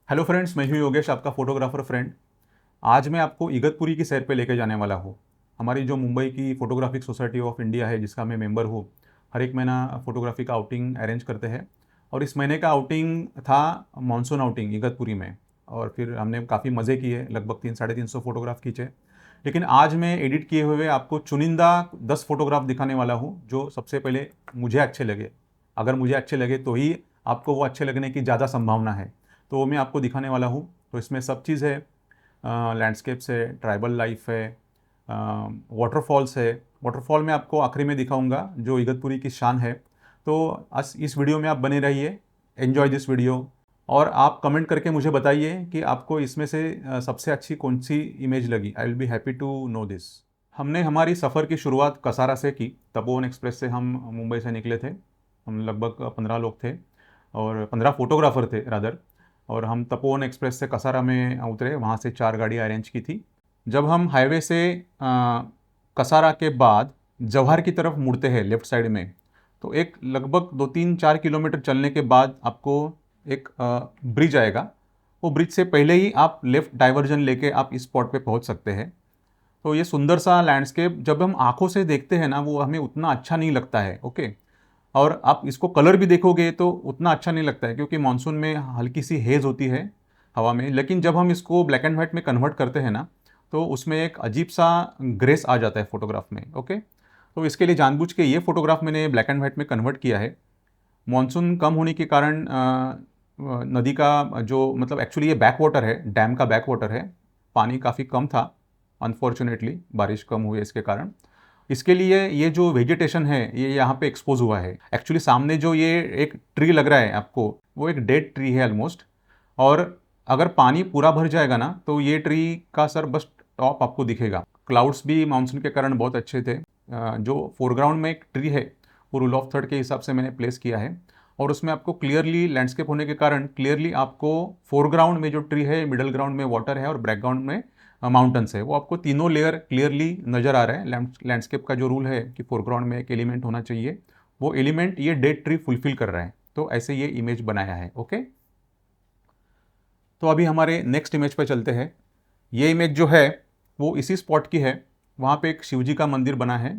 Hello friends, मैं हूं योगेश, आपका फोटोग्राफर फ्रेंड। आज मैं आपको इगतपुरी की सैर पे लेके जाने वाला हूं। हमारी जो मुंबई की फोटोग्राफिक सोसाइटी ऑफ इंडिया है, जिसका मैं मेंबर हूं, हर एक महीना फोटोग्राफी का आउटिंग अरेंज करते हैं। और इस महीने का आउटिंग था मानसून आउटिंग इगतपुरी में। और फिर हमने काफ़ी मज़े किए, लगभग 300-350 फोटोग्राफ खींचे। लेकिन आज मैं एडिट किए हुए आपको चुनिंदा 10 फोटोग्राफ दिखाने वाला हूँ, जो सबसे पहले मुझे अच्छे लगे। अगर मुझे अच्छे लगे तो ही आपको वो अच्छे लगने की ज़्यादा संभावना है, तो वो मैं आपको दिखाने वाला हूँ। तो इसमें सब चीज़ है, लैंडस्केप्स है, ट्राइबल लाइफ है, वाटरफॉल्स है। वाटरफॉल मैं आपको आखिरी में दिखाऊंगा, जो इगतपुरी की शान है। तो इस वीडियो में आप बने रहिए, एन्जॉय दिस वीडियो। और आप कमेंट करके मुझे बताइए कि आपको इसमें से सबसे अच्छी कौन सी इमेज लगी। I will be happy to know this. हमने हमारी सफ़र की शुरुआत कसारा से की। तपोवन एक्सप्रेस से हम मुंबई से निकले थे। हम लगभग 15 लोग थे और 15 फोटोग्राफर थे रादर। और हम तपोवन एक्सप्रेस से कसारा में उतरे, वहाँ से 4 गाड़ियाँ अरेंज की थी। जब हम हाईवे से कसारा के बाद जवाहर की तरफ मुड़ते हैं लेफ़्ट साइड में, तो एक लगभग 2-3-4 किलोमीटर चलने के बाद आपको एक ब्रिज आएगा। वो ब्रिज से पहले ही आप लेफ़्ट डाइवर्जन लेके आप इस स्पॉट पे पहुंच सकते हैं। तो ये सुंदर सा लैंडस्केप जब हम आंखों से देखते हैं ना, वो हमें उतना अच्छा नहीं लगता है। ओके। और आप इसको कलर भी देखोगे तो उतना अच्छा नहीं लगता है, क्योंकि मानसून में हल्की सी हेज़ होती है हवा में। लेकिन जब हम इसको ब्लैक एंड वाइट में कन्वर्ट करते हैं ना, तो उसमें एक अजीब सा ग्रेस आ जाता है फोटोग्राफ में। ओके। तो इसके लिए जानबूझ के ये फोटोग्राफ मैंने ब्लैक एंड वाइट में कन्वर्ट किया है। मानसून कम होने के कारण नदी का जो मतलब एक्चुअली ये बैक वाटर है, डैम का बैक वाटर है। पानी काफ़ी कम था, अनफॉर्चुनेटली बारिश कम हुई इसके कारण। इसके लिए ये जो वेजिटेशन है ये यहाँ पे एक्सपोज हुआ है। एक्चुअली सामने जो ये एक ट्री लग रहा है आपको, वो एक डेड ट्री है ऑलमोस्ट। और अगर पानी पूरा भर जाएगा ना, तो ये ट्री का सर बस टॉप आपको दिखेगा। क्लाउड्स भी मानसून के कारण बहुत अच्छे थे। जो फोरग्राउंड में एक ट्री है, वो रूल ऑफ थर्ड के हिसाब से मैंने प्लेस किया है। और उसमें आपको क्लियरली लैंडस्केप होने के कारण क्लियरली आपको फोरग्राउंड में जो ट्री है, मिडल ग्राउंड में वाटर है और बैकग्राउंड में माउंटेन्स है, वो आपको तीनों लेयर क्लियरली नज़र आ रहा है। लैंडस्केप का जो रूल है कि फोरग्राउंड में एक एलिमेंट होना चाहिए, वो एलिमेंट ये डेड ट्री फुलफिल कर रहा है। तो ऐसे ये इमेज बनाया है। ओके। तो अभी हमारे नेक्स्ट इमेज पे चलते हैं। ये इमेज जो है वो इसी स्पॉट की है। वहाँ पे एक शिवजी का मंदिर बना है।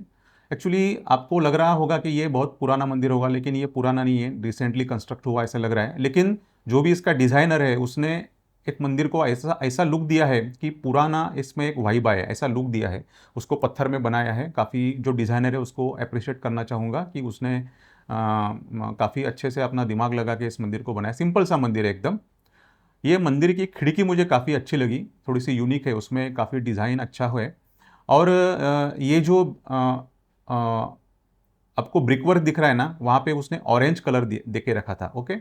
एक्चुअली आपको लग रहा होगा कि ये बहुत पुराना मंदिर होगा, लेकिन ये पुराना नहीं है, रिसेंटली कंस्ट्रक्ट हुआ ऐसा लग रहा है। लेकिन जो भी इसका डिज़ाइनर है, उसने एक मंदिर को ऐसा ऐसा लुक दिया है कि पुराना इसमें एक वाइब आया है, ऐसा लुक दिया है। उसको पत्थर में बनाया है। काफ़ी जो डिज़ाइनर है उसको अप्रिशिएट करना चाहूँगा कि उसने काफ़ी अच्छे से अपना दिमाग लगा के इस मंदिर को बनाया। सिंपल सा मंदिर है एकदम। ये मंदिर की खिड़की मुझे काफ़ी अच्छी लगी, थोड़ी सी यूनिक है, उसमें काफ़ी डिज़ाइन अच्छा है। और ये जो आपको ब्रिक वर्क दिख रहा है ना, वहाँ पे उसने ऑरेंज कलर दे के रखा था। ओके।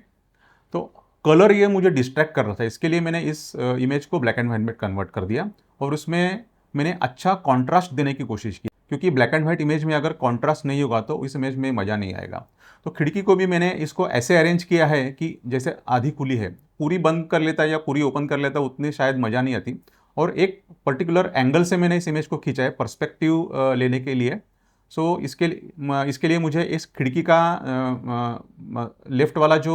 तो कलर ये मुझे डिस्ट्रैक्ट कर रहा था, इसके लिए मैंने इस इमेज को ब्लैक एंड वाइट में कन्वर्ट कर दिया। और उसमें मैंने अच्छा कॉन्ट्रास्ट देने की कोशिश की, क्योंकि ब्लैक एंड वाइट इमेज में अगर कॉन्ट्रास्ट नहीं होगा तो इस इमेज में मज़ा नहीं आएगा। तो खिड़की को भी मैंने इसको ऐसे अरेंज किया है कि जैसे आधी खुली है, पूरी बंद कर लेता या पूरी ओपन कर लेता उतनी शायद मज़ा नहीं आती। और एक पर्टिकुलर एंगल से मैंने इस इमेज को खींचा है पर्सपेक्टिव लेने के लिए। सो इसके लिए मुझे इस खिड़की का लेफ्ट वाला जो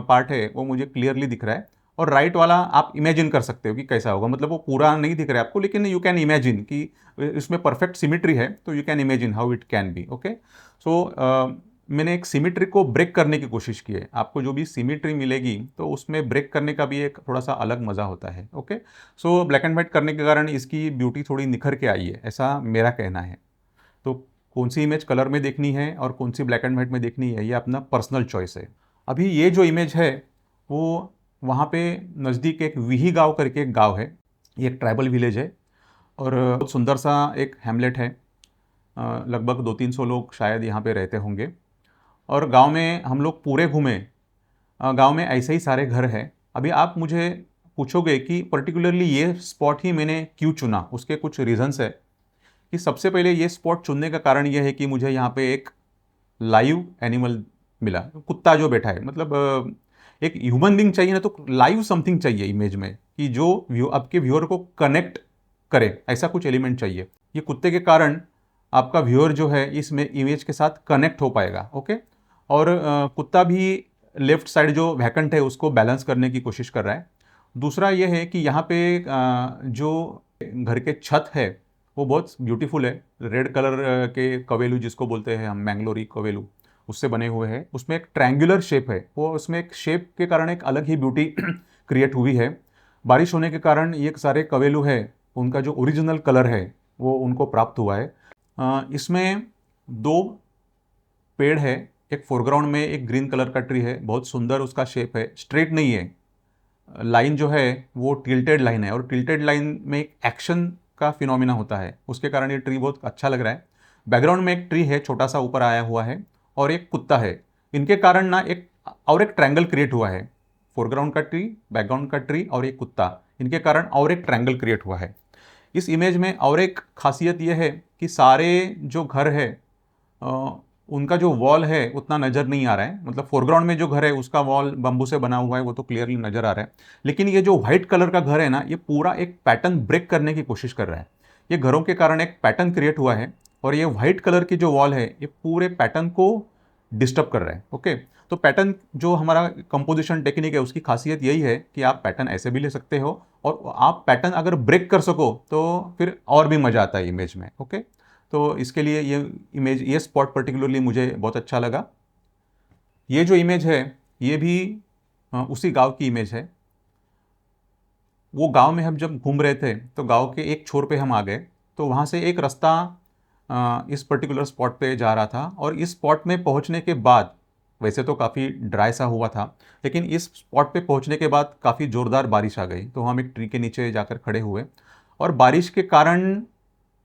पार्ट है वो मुझे क्लियरली दिख रहा है। और राइट वाला आप इमेजिन कर सकते हो कि कैसा होगा, मतलब वो पूरा नहीं दिख रहा है आपको, लेकिन यू कैन इमेजिन कि इसमें परफेक्ट सिमिट्री है, तो you can imagine how it can be. Okay. So मैंने एक सिमिट्री को ब्रेक करने की कोशिश की है। आपको जो भी सिमिट्री मिलेगी तो उसमें ब्रेक करने का भी एक थोड़ा सा अलग मज़ा होता है। Okay. So black and white करने के कारण इसकी ब्यूटी थोड़ी निखर के आई है, ऐसा मेरा कहना है। तो कौन सी इमेज कलर में देखनी है और कौन सी ब्लैक एंड वाइट में देखनी है, ये अपना पर्सनल चॉइस है। अभी ये जो इमेज है वो वहाँ पे नज़दीक एक विही गांव करके एक गांव है। ये एक ट्राइबल विलेज है और बहुत सुंदर सा एक हैमलेट है। लगभग 200-300 लोग शायद यहाँ पे रहते होंगे। और गांव में हम लोग पूरे घूमे। गांव में ऐसे ही सारे घर हैं। अभी आप मुझे पूछोगे कि पर्टिकुलरली ये स्पॉट ही मैंने क्यों चुना, उसके कुछ रीजंस है। कि सबसे पहले ये स्पॉट चुनने का कारण ये है कि मुझे यहाँ पे एक लाइव एनिमल मिला, कुत्ता जो बैठा है। मतलब एक ह्यूमन बीइंग चाहिए ना, तो लाइव समथिंग चाहिए इमेज में, कि जो आपके व्यूअर को कनेक्ट करे, ऐसा कुछ एलिमेंट चाहिए। ये कुत्ते के कारण आपका व्यूअर जो है इसमें इमेज के साथ कनेक्ट हो पाएगा। ओके। और कुत्ता भी लेफ्ट साइड जो वैकेंट है उसको बैलेंस करने की कोशिश कर रहा है। दूसरा ये है कि यहाँ पे जो घर के छत है वो बहुत ब्यूटीफुल है। रेड कलर के कवेलू जिसको बोलते हैं हम, मैंगलोरी कवेलू, उससे बने हुए हैं। उसमें एक ट्रायंगुलर शेप है, वो उसमें एक शेप के कारण एक अलग ही ब्यूटी क्रिएट हुई है। बारिश होने के कारण ये सारे कवेलू है उनका जो ओरिजिनल कलर है वो उनको प्राप्त हुआ है। इसमें दो पेड़ है, एक फोरग्राउंड में एक ग्रीन कलर का ट्री है, बहुत सुंदर उसका शेप है, स्ट्रेट नहीं है, लाइन जो है वो टिल्टेड लाइन है, और टिल्टेड लाइन में एक एक्शन का फिनोमिना होता है, उसके कारण ये ट्री बहुत अच्छा लग रहा है। बैकग्राउंड में एक ट्री है छोटा सा ऊपर आया हुआ है, और एक कुत्ता है। इनके कारण ना एक ट्रायंगल क्रिएट हुआ है। फोरग्राउंड का ट्री, बैकग्राउंड का ट्री और एक कुत्ता, इनके कारण और एक ट्रायंगल क्रिएट हुआ है। इस इमेज में और एक खासियत यह है कि सारे जो घर है उनका जो वॉल है उतना नज़र नहीं आ रहा है। मतलब फोरग्राउंड में जो घर है उसका वॉल बम्बू से बना हुआ है, वो तो क्लियरली नज़र आ रहा है। लेकिन ये जो व्हाइट कलर का घर है ना, ये पूरा एक पैटर्न ब्रेक करने की कोशिश कर रहा है। ये घरों के कारण एक पैटर्न क्रिएट हुआ है, और ये व्हाइट कलर की जो वॉल है ये पूरे पैटर्न को डिस्टर्ब कर रहा है। ओके, तो पैटर्न जो हमारा कंपोजिशन टेक्निक है उसकी खासियत यही है कि आप पैटर्न ऐसे भी ले सकते हो, और आप पैटर्न अगर ब्रेक कर सको तो फिर और भी मज़ा आता है इमेज में। ओके, तो इसके लिए ये स्पॉट पर्टिकुलरली मुझे बहुत अच्छा लगा। ये जो इमेज है ये भी उसी गांव की इमेज है। वो गांव में हम जब घूम रहे थे तो गांव के एक छोर पे हम आ गए, तो वहाँ से एक रास्ता इस पर्टिकुलर स्पॉट पे जा रहा था, और इस स्पॉट में पहुँचने के बाद, वैसे तो काफ़ी ड्राई सा हुआ था, लेकिन इस स्पॉट पे पहुँचने के बाद काफ़ी ज़ोरदार बारिश आ गई। तो हम एक ट्री के नीचे जाकर खड़े हुए, और बारिश के कारण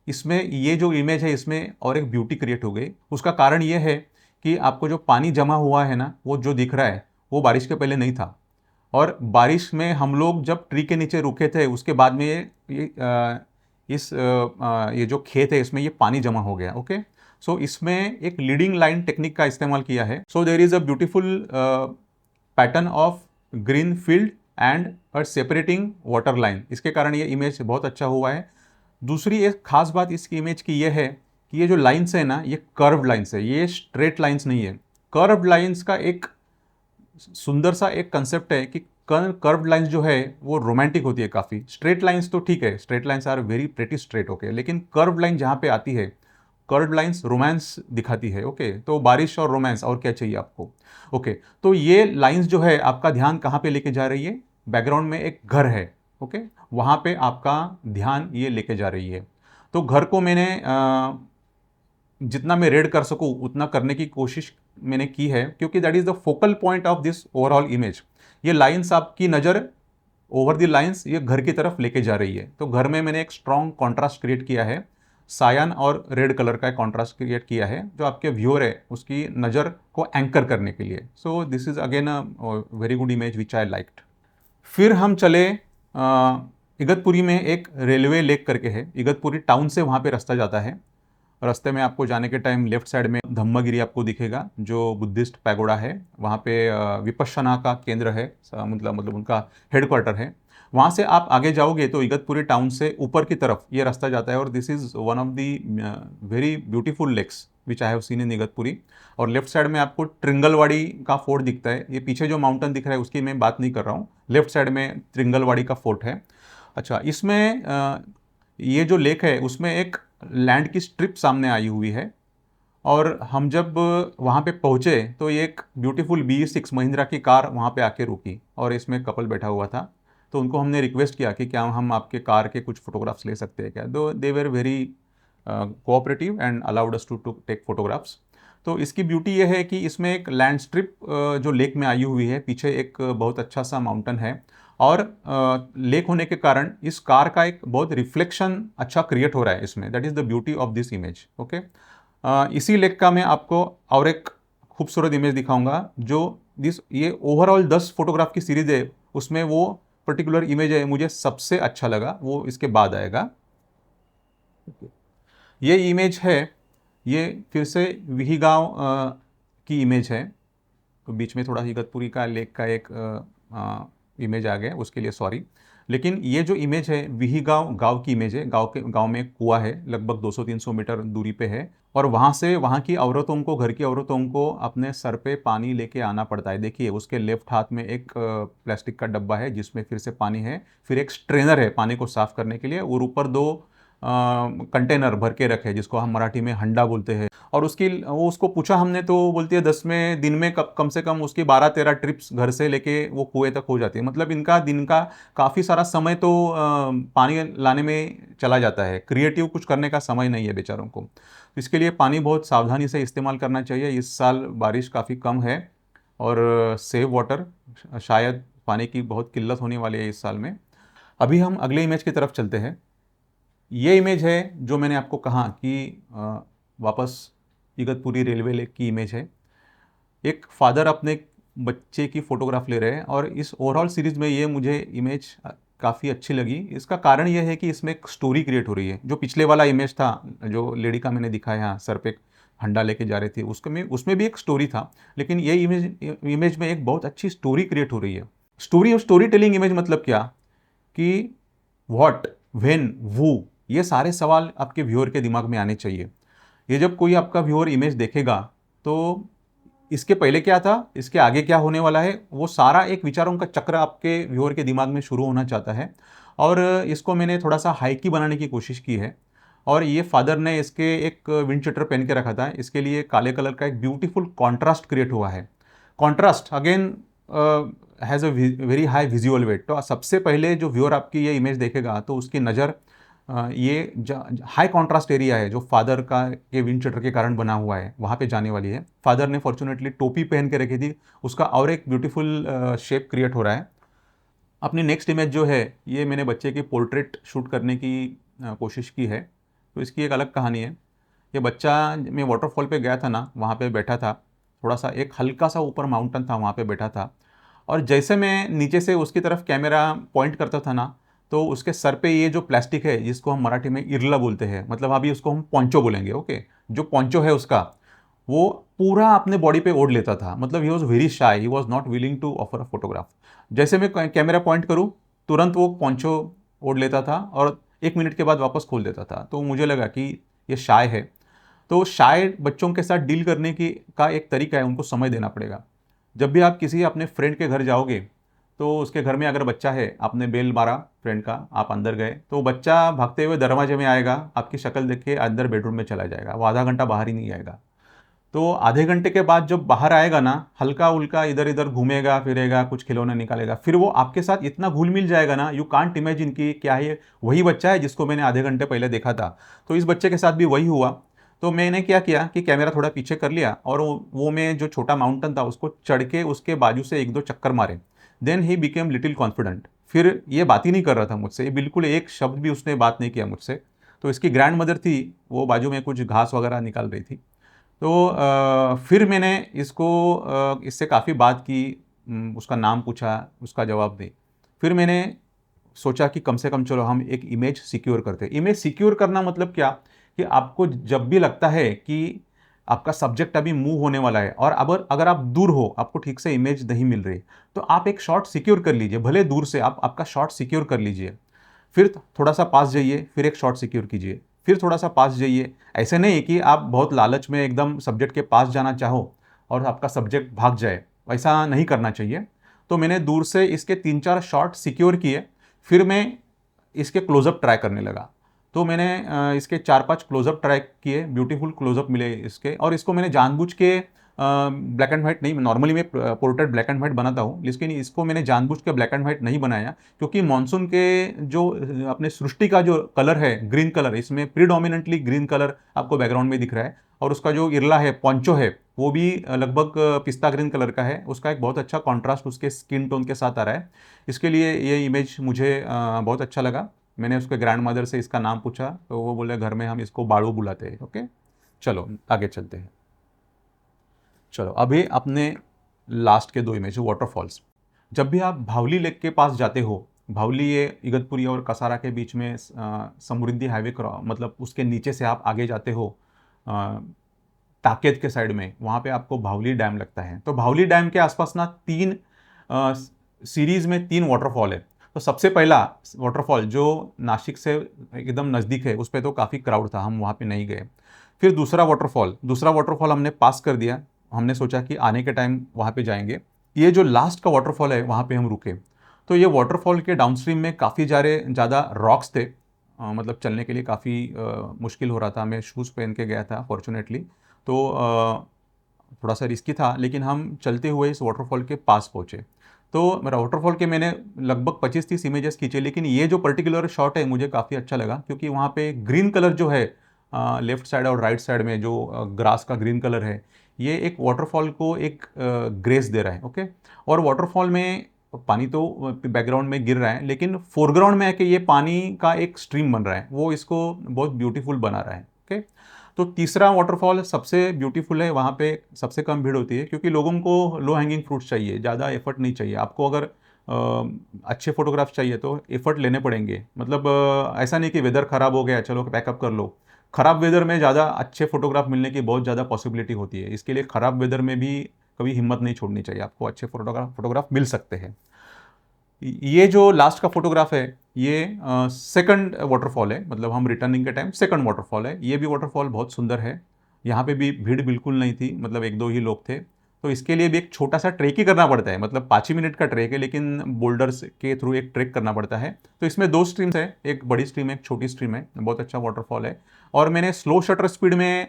इसमें ये जो इमेज है इसमें और एक ब्यूटी क्रिएट हो गई। उसका कारण ये है कि आपको जो पानी जमा हुआ है ना, वो जो दिख रहा है वो बारिश के पहले नहीं था, और बारिश में हम लोग जब ट्री के नीचे रुके थे उसके बाद में ये जो खेत है इसमें ये पानी जमा हो गया। ओके, सो इसमें एक लीडिंग लाइन टेक्निक का इस्तेमाल किया है। So there is a beautiful pattern of green field and a separating water line, इसके कारण ये इमेज बहुत अच्छा हुआ है। दूसरी एक खास बात इसकी इमेज की ये है कि ये जो लाइन्स है ना, ये कर्व्ड लाइन्स है, ये स्ट्रेट लाइन्स नहीं है। कर्व्ड लाइन्स का एक सुंदर सा एक कंसेप्ट है कि कर्व्ड लाइंस जो है वो रोमांटिक होती है काफ़ी। स्ट्रेट लाइंस तो ठीक है, straight lines are very pretty straight, okay, लेकिन कर्व्ड लाइन जहाँ पे आती है, कर्व्ड लाइंस रोमांस दिखाती है। ओके, तो बारिश और रोमांस और क्या चाहिए आपको। ओके, तो ये लाइंस जो है आपका ध्यान कहाँ पे लेके जा रही है, बैकग्राउंड में एक घर है। ओके, वहाँ पे आपका ध्यान ये लेके जा रही है। तो घर को मैंने जितना मैं रेड कर सकूँ उतना करने की कोशिश मैंने की है, क्योंकि that is the focal point of this overall image. ये लाइंस, आपकी नज़र ओवर द लाइंस ये घर की तरफ लेके जा रही है। तो घर में मैंने एक स्ट्रॉन्ग कॉन्ट्रास्ट क्रिएट किया है, सायन और रेड कलर का एक कॉन्ट्रास्ट क्रिएट किया है जो आपके व्यूअर है उसकी नज़र को एंकर करने के लिए। So this is again a very good image which I liked. फिर हम चले इगतपुरी में एक रेलवे लेक करके है, इगतपुरी टाउन से वहाँ पे रास्ता जाता है। रास्ते में आपको जाने के टाइम लेफ्ट साइड में धम्मगिरी आपको दिखेगा जो बुद्धिस्ट पैगोडा है, वहाँ पे विपश्यना का केंद्र है, मतलब उनका हेडक्वार्टर है। वहाँ से आप आगे जाओगे तो इगतपुरी टाउन से ऊपर की तरफ ये रास्ता जाता है, और this is one of the very beautiful lakes which I have seen in Igatpuri. और लेफ्ट साइड में आपको ट्रिंगलवाड़ी का फोर्ट दिखता है। ये पीछे जो माउंटेन दिख रहा है उसकी मैं बात नहीं कर रहा हूँ, लेफ्ट साइड में ट्रिंगलवाड़ी का फोर्ट है। अच्छा, इसमें ये जो लेक है उसमें एक लैंड की स्ट्रिप सामने आई हुई है, और हम जब वहाँ पे पहुँचे तो ये एक ब्यूटीफुल BE6 महिंद्रा की कार वहाँ पे आके रुकी, और इसमें कपल बैठा हुआ था। तो उनको हमने रिक्वेस्ट किया कि क्या हम आपके कार के कुछ फोटोग्राफ्स ले सकते हैं क्या। They were very cooperative and allowed us to take photographs. तो इसकी ब्यूटी ये है कि इसमें एक लैंड स्ट्रिप जो लेक में आई हुई है, पीछे एक बहुत अच्छा सा माउंटेन है, और लेक होने के कारण इस कार का एक बहुत रिफ्लेक्शन अच्छा क्रिएट हो रहा है इसमें। That is the beauty of this image. Okay, इसी लेक का मैं आपको और एक खूबसूरत इमेज दिखाऊंगा जो ये ओवरऑल 10 फोटोग्राफ की सीरीज है, उसमें वो पर्टिकुलर इमेज है मुझे सबसे अच्छा लगा, वो इसके बाद आएगा। ये इमेज है, ये फिर से विहिगांव की इमेज है। तो बीच में थोड़ा इगतपुरी का लेक का एक इमेज आ गया, उसके लिए सॉरी। लेकिन ये जो इमेज है विहीगांव गाँव की इमेज है। गाँव में एक कुआँ है, लगभग 200-300 मीटर दूरी पे है, और वहाँ से वहाँ की औरतों को, घर की औरतों को अपने सर पे पानी लेके आना पड़ता है। देखिए उसके लेफ्ट हाथ में एक प्लास्टिक का डब्बा है जिसमें फिर से पानी है, फिर एक स्ट्रेनर है पानी को साफ करने के लिए, और ऊपर 2 कंटेनर भर के रखे जिसको हम मराठी में हंडा बोलते हैं। और वो उसको पूछा हमने तो वो बोलती है 10 में दिन में कम से कम उसकी 12-13 ट्रिप्स घर से लेके वो कुएं तक हो जाती है। मतलब इनका दिन का काफ़ी सारा समय तो पानी लाने में चला जाता है। क्रिएटिव कुछ करने का समय नहीं है बेचारों को। तो इसके लिए पानी बहुत सावधानी से इस्तेमाल करना चाहिए। इस साल बारिश काफ़ी कम है और सेव वाटर, शायद पानी की बहुत किल्लत होने वाली है इस साल में। अभी हम अगले इमेज की तरफ चलते हैं। ये इमेज है जो मैंने आपको कहा कि वापस इगतपुरी रेलवे लेक की इमेज है। एक फादर अपने बच्चे की फ़ोटोग्राफ ले रहे हैं, और इस ओवरऑल सीरीज़ में ये मुझे इमेज काफ़ी अच्छी लगी। इसका कारण ये है कि इसमें एक स्टोरी क्रिएट हो रही है। जो पिछले वाला इमेज था, जो लेडी का मैंने दिखाया यहाँ सर पे हंडा लेके जा रही थी, उसमें भी एक स्टोरी था, लेकिन ये इमेज में एक बहुत अच्छी स्टोरी क्रिएट हो रही है। स्टोरी और स्टोरी टेलिंग इमेज मतलब क्या कि व्हाट, व्हेन, वू, ये सारे सवाल आपके व्यूअर के दिमाग में आने चाहिए। ये जब कोई आपका व्यूअर इमेज देखेगा तो इसके पहले क्या था, इसके आगे क्या होने वाला है, वो सारा एक विचारों का चक्र आपके व्यूअर के दिमाग में शुरू होना चाहता है। और इसको मैंने थोड़ा सा हाइकी बनाने की कोशिश की है। और ये फादर ने इसके एक विंड शटर पहन के रखा था, इसके लिए काले कलर का एक ब्यूटीफुल कॉन्ट्रास्ट क्रिएट हुआ है। Contrast again has a very high visual weight. तो सबसे पहले जो व्यूअर आपकी ये इमेज देखेगा तो उसकी नज़र ये हाई कॉन्ट्रास्ट एरिया है जो फादर का के विंड शटर के कारण बना हुआ है, वहाँ पे जाने वाली है। फादर ने फॉर्चुनेटली टोपी पहन के रखी थी, उसका और एक ब्यूटीफुल शेप क्रिएट हो रहा है। अपनी नेक्स्ट इमेज जो है, ये मैंने बच्चे की पोर्ट्रेट शूट करने की कोशिश की है। तो इसकी एक अलग कहानी है। ये बच्चा, मैं वाटरफॉल पे गया था ना, वहाँ पे बैठा था, थोड़ा सा एक हल्का सा ऊपर माउंटेन था, वहाँ पे बैठा था। और जैसे मैं नीचे से उसकी तरफ कैमरा पॉइंट करता था ना, तो उसके सर पे ये जो प्लास्टिक है जिसको हम मराठी में इरला बोलते हैं, मतलब अभी उसको हम पोंचो बोलेंगे, ओके। जो पोंचो है उसका, वो पूरा अपने बॉडी पे ओढ़ लेता था। मतलब ही was very shy, he was not willing to offer a photograph. जैसे मैं कैमरा पॉइंट करूँ, तुरंत वो पोंचो ओढ़ लेता था और 1 मिनट के बाद वापस खोल देता था। तो मुझे लगा कि ये शाय है। तो शाय बच्चों के साथ डील करने की का एक तरीका है, उनको समय देना पड़ेगा। जब भी आप किसी अपने फ्रेंड के घर जाओगे, तो उसके घर में अगर बच्चा है, आपने बेल मारा फ्रेंड का, आप अंदर गए, तो बच्चा भागते हुए दरवाजे में आएगा, आपकी शक्ल देख के अंदर बेडरूम में चला जाएगा, वो आधा घंटा बाहर ही नहीं आएगा। तो आधे घंटे के बाद जब बाहर आएगा ना, हल्का उल्का इधर इधर घूमेगा फिरेगा, कुछ खिलौने निकालेगा, फिर वो आपके साथ इतना घुल मिल जाएगा ना, यू कांट इमेजिन कि क्या है वही बच्चा है जिसको मैंने आधे घंटे पहले देखा था। तो इस बच्चे के साथ भी वही हुआ। तो मैंने क्या किया कि कैमरा थोड़ा पीछे कर लिया, और वो मैं जो छोटा माउंटेन था उसको चढ़ के उसके बाजू से 1-2 चक्कर मारे। Then he became little confident. फिर ये बात ही नहीं कर रहा था मुझसे, ये बिल्कुल एक शब्द भी उसने बात नहीं किया मुझसे। तो इसकी ग्रैंड मदर थी, वो बाजू में कुछ घास वगैरह निकाल रही थी। तो फिर मैंने इससे काफ़ी बात की, उसका नाम पूछा, उसका जवाब दी। फिर मैंने सोचा कि कम से कम चलो हम एक इमेज सिक्योर करते हैं। इमेज सिक्योर करना मतलब क्या, कि आपको जब भी लगता है कि आपका सब्जेक्ट अभी मूव होने वाला है, और अगर आप दूर हो, आपको ठीक से इमेज नहीं मिल रही, तो आप एक शॉट सिक्योर कर लीजिए, भले दूर से आप आपका शॉट सिक्योर कर लीजिए। फिर थोड़ा सा पास जाइए, फिर एक शॉट सिक्योर कीजिए, फिर थोड़ा सा पास जाइए। ऐसे नहीं कि आप बहुत लालच में एकदम सब्जेक्ट के पास जाना चाहो और आपका सब्जेक्ट भाग जाए, वैसा नहीं करना चाहिए। तो मैंने दूर से इसके 3-4 शॉट सिक्योर किए, फिर मैं इसके क्लोजअप ट्राई करने लगा। तो मैंने इसके 4-5 क्लोजअप ट्राई किए, ब्यूटीफुल क्लोजअप मिले इसके, और इसको मैंने जानबूझ के ब्लैक एंड व्हाइट नहीं, नॉर्मली मैं पोर्ट्रेट ब्लैक एंड व्हाइट बनाता हूँ, लेकिन इसको मैंने जानबूझ के ब्लैक एंड व्हाइट नहीं बनाया, क्योंकि मानसून के जो अपने सृष्टि का जो कलर है ग्रीन कलर, इसमें प्रीडोमिनेंटली ग्रीन कलर आपको बैकग्राउंड में दिख रहा है। और उसका जो इरला है, पोंचो है, वो भी लगभग पिस्ता ग्रीन कलर का है। उसका एक बहुत अच्छा कॉन्ट्रास्ट उसके स्किन टोन के साथ आ रहा है। इसके लिए ये इमेज मुझे बहुत अच्छा लगा। मैंने उसके ग्रैंड मदर से इसका नाम पूछा, तो वो बोले घर में हम इसको बाड़ू बुलाते हैं, ओके। चलो आगे चलते हैं। चलो अभी अपने लास्ट के 2 इमेज वाटरफॉल्स। जब भी आप भावली लेक के पास जाते हो, भावली ये इगतपुरी और कसारा के बीच में समृद्धि हाईवे मतलब उसके नीचे से आप आगे जाते हो ताकेत के साइड में, वहाँ पे आपको भावली डैम लगता है। तो भावली डैम के आसपास ना 3 सीरीज़ में 3 वाटरफॉल है। तो सबसे पहला वाटरफॉल जो नासिक से एकदम नज़दीक है, उस पे तो काफ़ी क्राउड था, हम वहाँ पे नहीं गए। फिर दूसरा वाटरफॉल हमने पास कर दिया, हमने सोचा कि आने के टाइम वहाँ पे जाएँगे। ये जो लास्ट का वाटरफॉल है, वहाँ पे हम रुके। तो ये वाटरफॉल के डाउनस्ट्रीम में काफ़ी ज़्यादा रॉक्स थे, मतलब चलने के लिए काफ़ी मुश्किल हो रहा था। मैं शूज़ पहन के गया था फॉर्च्यूनेटली। तो थोड़ा सा रिस्की था, लेकिन हम चलते हुए इस वाटरफॉल के पास पहुँचे। तो मेरा वाटरफॉल के मैंने लगभग 25-30 इमेजेस खींचे, लेकिन ये जो पर्टिकुलर शॉट है मुझे काफ़ी अच्छा लगा, क्योंकि वहाँ पे ग्रीन कलर जो है लेफ्ट साइड और राइट साइड में जो ग्रास का ग्रीन कलर है, ये एक वाटरफॉल को एक ग्रेस दे रहा है। ओके। और वाटरफॉल में पानी तो बैकग्राउंड में गिर रहा है, लेकिन फोरग्राउंड में है कि ये पानी का एक स्ट्रीम बन रहा है, वो इसको बहुत ब्यूटीफुल बना रहा है। ओके। तो तीसरा वाटरफॉल सबसे ब्यूटीफुल है, वहाँ पे सबसे कम भीड़ होती है, क्योंकि लोगों को लो हैंगिंग फ्रूट्स चाहिए, ज़्यादा एफर्ट नहीं चाहिए। आपको अगर अच्छे फोटोग्राफ्स चाहिए तो एफर्ट लेने पड़ेंगे, मतलब ऐसा नहीं कि वेदर ख़राब हो गया चलो बैकअप कर लो। ख़राब वेदर में ज़्यादा अच्छे फोटोग्राफ मिलने की बहुत ज़्यादा पॉसिबिलिटी होती है, इसके लिए ख़राब वेदर में भी कभी हिम्मत नहीं छोड़नी चाहिए, आपको अच्छे फोटोग्राफ मिल सकते हैं। ये जो लास्ट का फोटोग्राफ है, ये सेकंड वाटरफॉल है, मतलब हम रिटर्निंग के टाइम सेकंड वाटरफॉल है। ये भी वाटरफॉल बहुत सुंदर है। यहाँ पे भी भीड़ बिल्कुल नहीं थी, मतलब 1-2 ही लोग थे। तो इसके लिए भी एक छोटा सा ट्रेक ही करना पड़ता है, मतलब 5 ही मिनट का ट्रेक है, लेकिन बोल्डर्स के थ्रू एक ट्रेक करना पड़ता है। तो इसमें 2 स्ट्रीम्स है, एक बड़ी स्ट्रीम है, एक छोटी स्ट्रीम है। बहुत अच्छा वाटरफॉल है। और मैंने स्लो शटर स्पीड में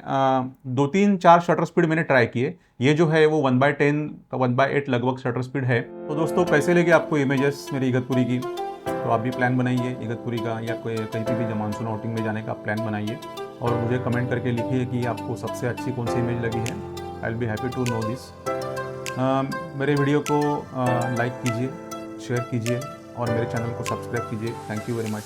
2-3-4 शटर स्पीड मैंने ट्राई किए। ये जो है वो 1/10 का 1/8 लगभग शटर स्पीड है। तो दोस्तों, कैसे लगे आपको इमेजेस मेरी इगतपुरी की? तो आप भी प्लान बनाइए इगतपुरी का, या कोई कहीं पे भी मानसून आउटिंग में जाने का प्लान बनाइए, और मुझे कमेंट करके लिखिए कि आपको सबसे अच्छी कौन सी इमेज लगी है। I will be happy to know this. मेरे वीडियो को लाइक कीजिए, शेयर कीजिए और मेरे चैनल को सब्सक्राइब कीजिए। Thank you very much.